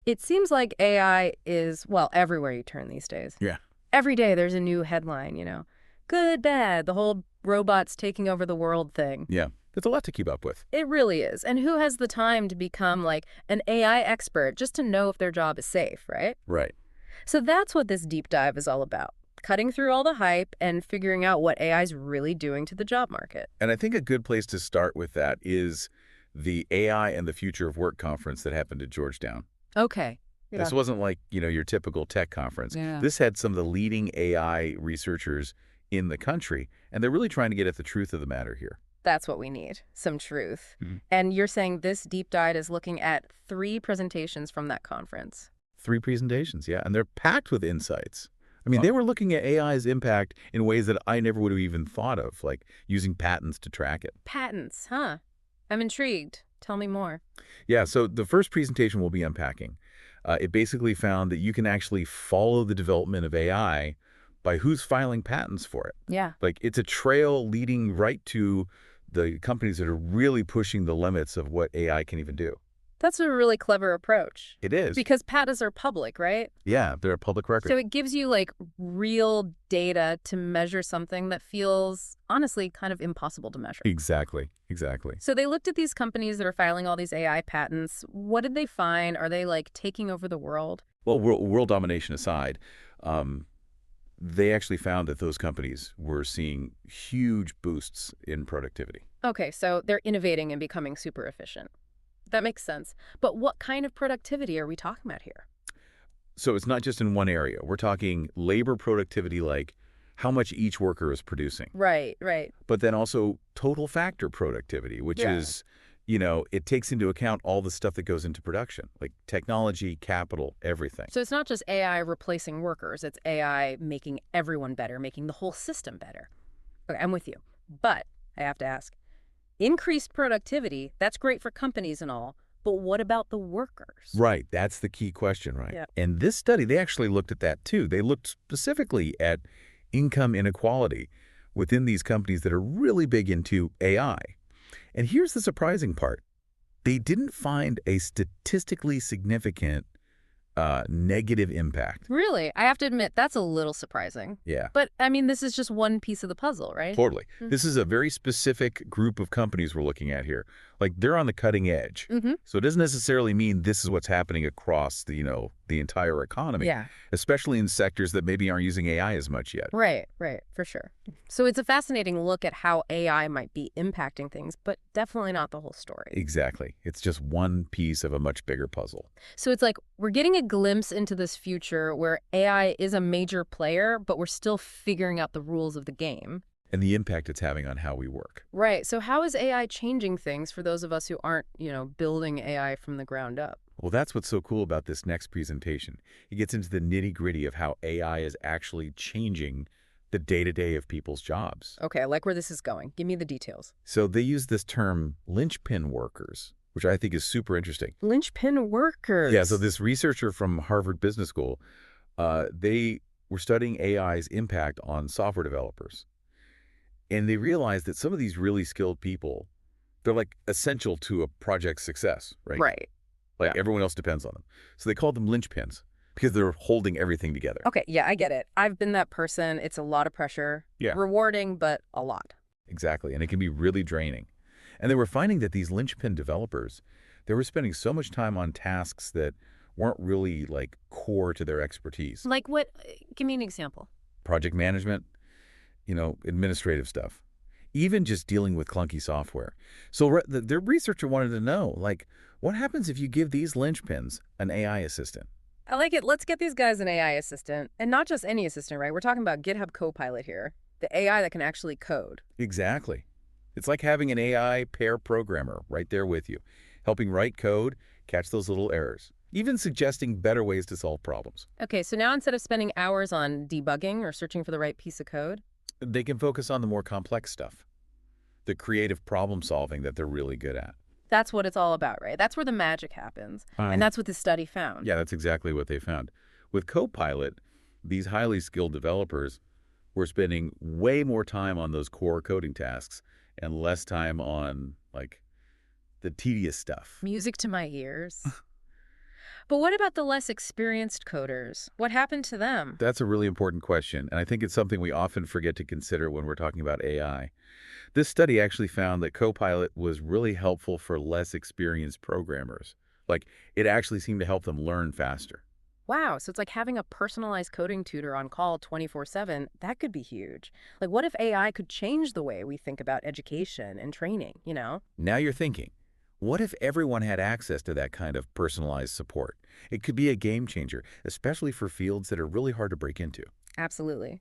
It seems like AI is, well, everywhere you turn these days. Yeah. Every day there's a new headline, Good, bad, the whole robots taking over the world thing. Yeah. There's a lot to keep up with. It really is. And who has the time to become like an AI expert just to know if their job is safe, right? Right. So that's what this deep dive is all about. Cutting through all the hype and figuring out what AI is really doing to the job market. And I think a good place to start with that is the AI and the Future of Work conference that happened at Georgetown. Okay. This wasn't like, your typical tech conference. Yeah. This had some of the leading AI researchers in the country, and they're really trying to get at the truth of the matter here. That's what we need, some truth. Mhm. And you're saying this deep dive is looking at 3 presentations from that conference. 3 presentations, yeah, and they're packed with insights. I mean, they were looking at AI's impact in ways that I never would have even thought of, like using patents to track it. Patents, huh? I'm intrigued. Tell me more. Yeah, so the first presentation will be unpacking. It basically found that you can actually follow the development of AI by who's filing patents for it. Yeah. Like, it's a trail leading right to the companies that are really pushing the limits of what AI can even do. That's a really clever approach. It is. Because patents are public, right? Yeah, they're a public record. So it gives you like real data to measure something that feels honestly kind of impossible to measure. Exactly. Exactly. So they looked at these companies that are filing all these AI patents. What did they find? Are they like taking over the world? Well, world domination aside, they actually found that those companies were seeing huge boosts in productivity. Okay, so they're innovating and becoming super efficient. That makes sense. But what kind of productivity are we talking about here? So it's not just in one area. We're talking labor productivity, like how much each worker is producing. Right, right. But then also total factor productivity, which Yeah. is, it takes into account all the stuff that goes into production, like technology, capital, everything. So it's not just AI replacing workers, it's AI making everyone better, making the whole system better. Okay, I'm with you. But I have to ask, increased productivity, that's great for companies and all, but what about the workers? Right. That's the key question, right? Yeah. And this study, they actually looked at that too. They looked specifically at income inequality within these companies that are really big into AI. And here's the surprising part. They didn't find a statistically significant negative impact. Really? I have to admit, that's a little surprising. Yeah. But, I mean, this is just one piece of the puzzle, right? Totally. Mhm. This is a very specific group of companies we're looking at here. Like, they're on the cutting edge. Mm-hmm. So it doesn't necessarily mean this is what's happening across the, the entire economy, Yeah. especially in sectors that maybe aren't using AI as much yet. Right, for sure. So it's a fascinating look at how AI might be impacting things, but definitely not the whole story. Exactly. It's just one piece of a much bigger puzzle. So it's like we're getting a glimpse into this future where AI is a major player, but we're still figuring out the rules of the game. And the impact it's having on how we work. Right. So how is AI changing things for those of us who aren't, building AI from the ground up? Well, that's what's so cool about this next presentation. It gets into the nitty-gritty of how AI is actually changing the day-to-day of people's jobs. Okay, I like where this is going. Give me the details. So they use this term linchpin workers, which I think is super interesting. Linchpin workers. Yeah, so this researcher from Harvard Business School, they were studying AI's impact on software developers. And they realized that some of these really skilled people, they're like essential to a project's success, right? Right. Like Yeah. everyone else depends on them. So they called them linchpins because they're holding everything together. Okay, yeah, I get it. I've been that person. It's a lot of pressure. Yeah. Rewarding, but a lot. Exactly. And it can be really draining. And they were finding that these linchpin developers, they were spending so much time on tasks that weren't really like core to their expertise. Like what? Give me an example. Project management, administrative stuff, even just dealing with clunky software. So their researcher wanted to know, like, what happens if you give these linchpins an AI assistant? I like it. Let's get these guys an AI assistant. And not just any assistant, right? We're talking about GitHub Copilot here. The AI that can actually code. Exactly. It's like having an AI pair programmer right there with you, helping write code, catch those little errors, even suggesting better ways to solve problems. Okay, so now instead of spending hours on debugging or searching for the right piece of code, They can focus on the more complex stuff, the creative problem solving that they're really good at. that's what it's all about, right? That's where the magic happens. And that's what this study found. Yeah, that's exactly what they found. With Copilot, these highly skilled developers were spending way more time on those core coding tasks and less time on, like, the tedious stuff. Music to my ears. But what about the less experienced coders? What happened to them? That's a really important question, and I think it's something we often forget to consider when we're talking about AI. This study actually found that Copilot was really helpful for less experienced programmers. Like, it actually seemed to help them learn faster. Wow, so it's like having a personalized coding tutor on call 24/7. That could be huge. Like, what if AI could change the way we think about education and training? Now you're thinking, what if everyone had access to that kind of personalized support? It could be a game changer, especially for fields that are really hard to break into. Absolutely.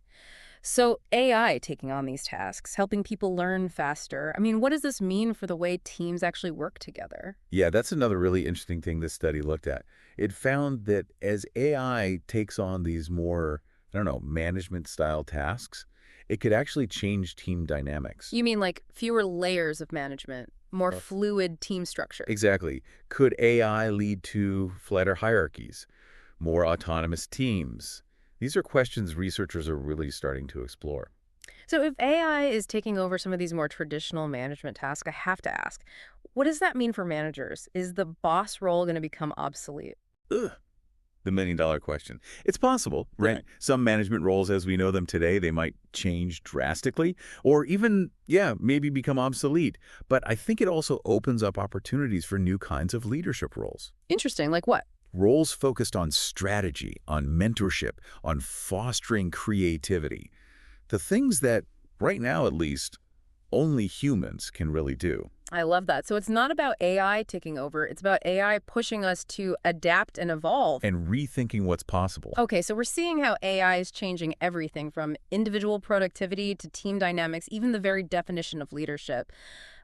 So, AI taking on these tasks, helping people learn faster. I mean, what does this mean for the way teams actually work together? Yeah, that's another really interesting thing this study looked at. It found that as AI takes on these more, I don't know, management-style tasks, it could actually change team dynamics. You mean like fewer layers of management, more Uh, fluid team structure? Exactly. Could AI lead to flatter hierarchies, more autonomous teams? These are questions researchers are really starting to explore. So, if AI is taking over some of these more traditional management tasks, I have to ask, what does that mean for managers? Is the boss role going to become obsolete? Ugh. The million-dollar question. It's possible, right? Good. Some management roles as we know them today, they might change drastically or even, yeah, maybe become obsolete. But I think it also opens up opportunities for new kinds of leadership roles. Interesting. Like what? Roles focused on strategy, on mentorship, on fostering creativity. The things that, right now at least, only humans can really do. I love that. So, it's not about AI taking over, it's about AI pushing us to adapt and evolve. And rethinking what's possible. Okay, so we're seeing how AI is changing everything from individual productivity to team dynamics, even the very definition of leadership.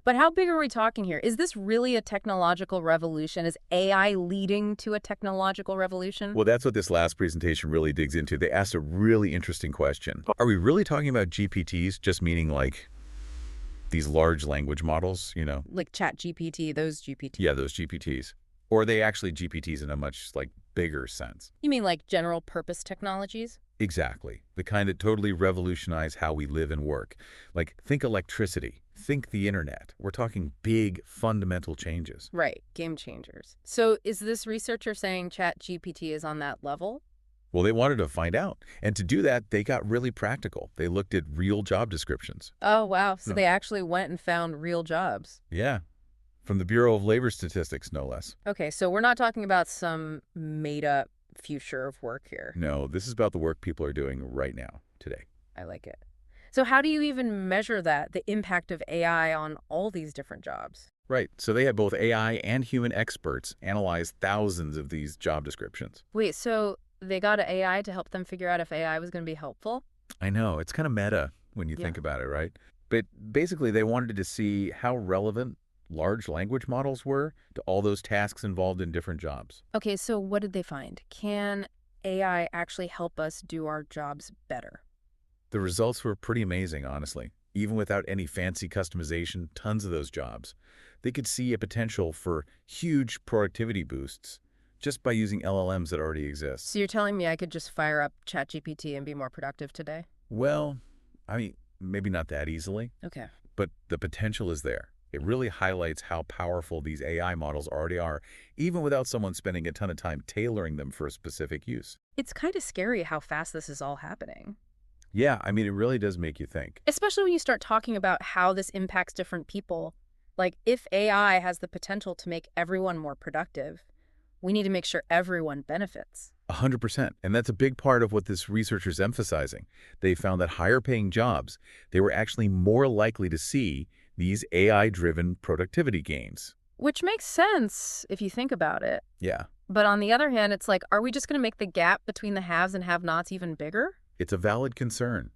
But how big are we talking here? Is this really a technological revolution? Is AI leading to a technological revolution? Well, that's what this last presentation really digs into. They asked a really interesting question. Are we really talking about GPTs, just meaning like these large language models, Like Chat GPT, those GPT. Yeah, those GPTs. Or are they actually GPTs in a much like bigger sense? You mean like general purpose technologies? Exactly. The kind that totally revolutionize how we live and work. Like, think electricity, think the internet. We're talking big, fundamental changes. Right, game changers. So is this researcher saying Chat GPT is on that level? Well, they wanted to find out. And to do that, they got really practical. They looked at real job descriptions. Oh, wow. So No. they actually went and found real jobs. Yeah, from the Bureau of Labor Statistics, no less. Okay, so we're not talking about some made-up future of work here. No, this is about the work people are doing right now, today. I like it. So how do you even measure that, the impact of AI on all these different jobs? Right. So they had both AI and human experts analyze thousands of these job descriptions. Wait, so they got an AI to help them figure out if AI was going to be helpful? I know, it's kind of meta when you Yeah. think about it, right? But basically, they wanted to see how relevant large language models were to all those tasks involved in different jobs. Okay, so what did they find? Can AI actually help us do our jobs better? The results were pretty amazing, honestly. Even without any fancy customization, tons of those jobs. They could see a potential for huge productivity boosts just by using LLMs that already exist. So you're telling me I could just fire up ChatGPT and be more productive today? Well, I mean, maybe not that easily, Okay. but the potential is there. It really highlights how powerful these AI models already are, even without someone spending a ton of time tailoring them for a specific use. It's kind of scary how fast this is all happening. Yeah, I mean, it really does make you think. Especially when you start talking about how this impacts different people. Like, if AI has the potential to make everyone more productive, we need to make sure everyone benefits. 100%. And that's a big part of what this research is emphasizing. They found that higher paying jobs, they were actually more likely to see these AI-driven productivity gains. Which makes sense if you think about it. Yeah, But on the other hand, it's like, are we just going to make the gap between the haves and have-nots even bigger? it's a valid concern.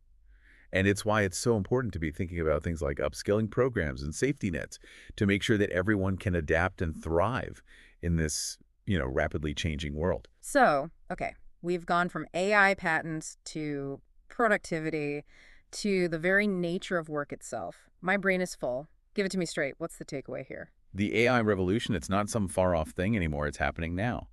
And it's why it's so important to be thinking about things like upskilling programs and safety nets to make sure that everyone can adapt and thrive in this, rapidly changing world. So, okay, we've gone from AI patents to productivity to the very nature of work itself. My brain is full. Give it to me straight. What's the takeaway here? The AI revolution, it's not some far-off thing anymore. It's happening now.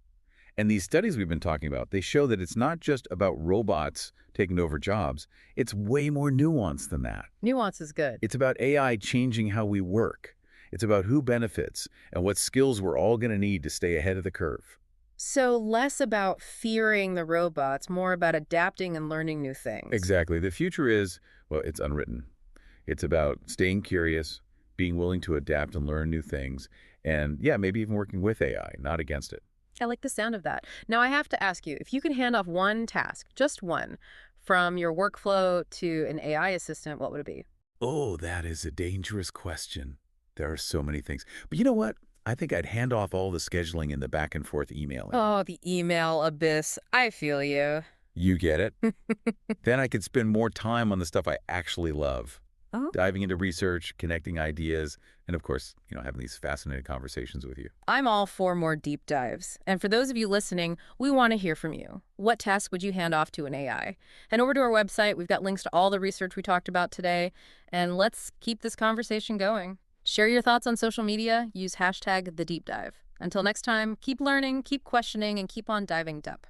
And these studies we've been talking about, they show that it's not just about robots taking over jobs. It's way more nuanced than that. Nuance is good. It's about AI changing how we work. It's about who benefits and what skills we're all going to need to stay ahead of the curve. So less about fearing the robots, more about adapting and learning new things. Exactly. The future is, well, it's unwritten. It's about staying curious, being willing to adapt and learn new things, and yeah, maybe even working with AI, not against it. I like the sound of that. Now, I have to ask you, if you could hand off one task, just one, from your workflow to an AI assistant, what would it be? Oh, that is a dangerous question. There are so many things. But you know what? I think I'd hand off all the scheduling and the back and forth emailing. Oh, the email abyss. I feel you. You get it? Then I could spend more time on the stuff I actually love, Oh, diving into research, connecting ideas, and of course, having these fascinating conversations with you. I'm all for more deep dives. And for those of you listening, we want to hear from you. What task would you hand off to an AI? Head over to our website. We've got links to all the research we talked about today. And let's keep this conversation going. Share your thoughts on social media. Use hashtag #TheDeepDive. Until next time, keep learning, keep questioning, and keep on diving deep.